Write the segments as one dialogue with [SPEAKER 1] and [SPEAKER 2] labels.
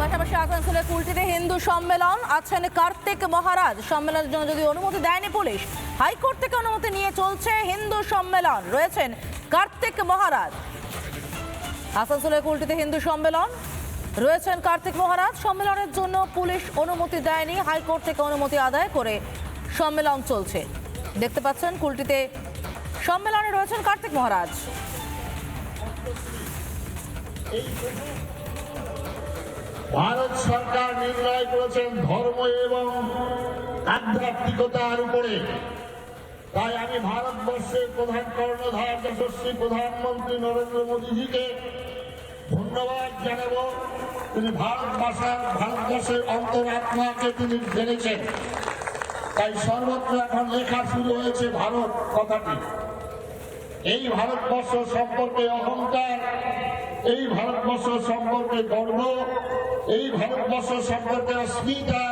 [SPEAKER 1] পাশাপাশি আসানসোলের কুলটিতে হিন্দু সম্মেলন, আছেন কার্তিক মহারাজ। সম্মেলনের জন্য যদি অনুমতি দেয়নি পুলিশ, হাইকোর্ট থেকে অনুমতি নিয়ে চলছে হিন্দু সম্মেলন। রয়েছেন কার্তিক মহারাজ। আসানসোলের কুলটিতে হিন্দু সম্মেলন, রয়েছেন কার্তিক মহারাজ। সম্মেলনের জন্য পুলিশ অনুমতি দেয়নি, হাইকোর্ট থেকে অনুমতি আদায় করে সম্মেলন চলছে। দেখতে পাচ্ছেন কুলটিতে সম্মেলনে রয়েছেন কার্তিক মহারাজ।
[SPEAKER 2] ভারত সরকার নির্ণয় করেছেন ধর্ম এবং আধ্যাত্মিকতার উপরে। তাই আমি ভারতবর্ষের প্রধান কর্ণধার যশস্বী প্রধানমন্ত্রী নরেন্দ্র মোদীজিকে ধন্যবাদ জানাবো। তিনি ভারতবর্ষের অন্তরাত্মাকে তিনি জেনেছেন। তাই সর্বত্র এখন লেখা শুরু হয়েছে ভারত কথাটি। এই ভারতবর্ষ সম্পর্কে অহংকার, এই ভারতবর্ষ সম্পর্কে গর্ব, এই ভারতবর্ষ সম্পর্কে অস্মিতা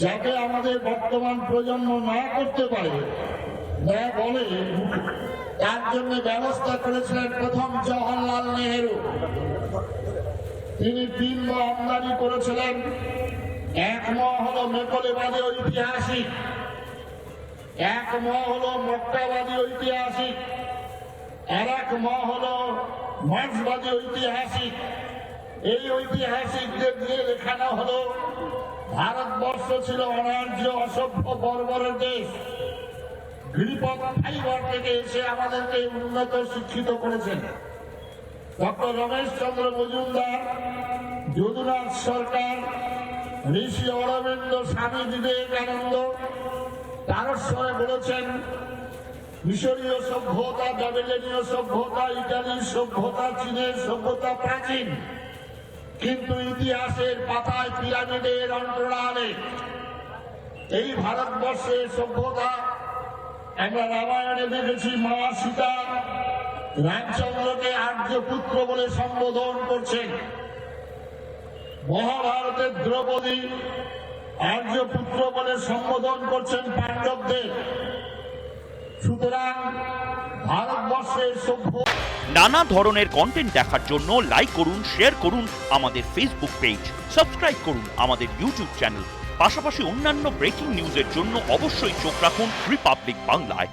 [SPEAKER 2] যাতে আমাদের বর্তমান প্রজন্ম না করতে পারে, না বলে, তার জন্য ব্যবস্থা করেছিলেন প্রথম জওহরলাল নেহেরু। তিনি 3 ম আমদানি করেছিলেন। 1 ম হলো মেকলেবাদী ঐতিহাসিক, 1 ম হলো মক্কাবাদী ঐতিহাসিক, আর 1 ম হলো মার্ক্সবাদী ঐতিহাসিক। এই ঐতিহাসিকদের দিয়ে লেখানো হলো ভারতবর্ষ ছিল অনার্য, অসভ্য, বর্বরের দেশ। গিরিপথ ফাইবার থেকে এসে আমাদেরকে উন্নত শিক্ষিত করেছেন ডক্টর রমেশ চন্দ্র মজুমদার, যদুনাথ সরকার, ঋষি অরবিন্দ, স্বামী বিবেকানন্দ। তার সময় বলেছেন মিশরীয় সভ্যতা, ব্যাবিলনীয় সভ্যতা, ইটালির সভ্যতা, চীনের সভ্যতা প্রাচীন, কিন্তু ইতিহাসের পাতায় পিরামিডের অন্তরালে এই ভারতবর্ষের সভ্যতা আমরা রামায়ণে দেখেছি। মা সীতা রামচন্দ্রকে আর্যপুত্র বলে সম্বোধন করছেন। মহাভারতের দ্রৌপদী আর্যপুত্র বলে সম্বোধন করছেন পাণ্ডবদের। সুতরাং ভারতবর্ষের সভ্য
[SPEAKER 3] নানা ধরনের কন্টেন্ট দেখার জন্য লাইক করুন, শেয়ার করুন আমাদের ফেসবুক পেজ, সাবস্ক্রাইব করুন আমাদের ইউটিউব চ্যানেল। পাশাপাশি অন্যান্য ব্রেকিং নিউজের জন্য অবশ্যই চোখ রাখুন রিপাবলিক বাংলায়।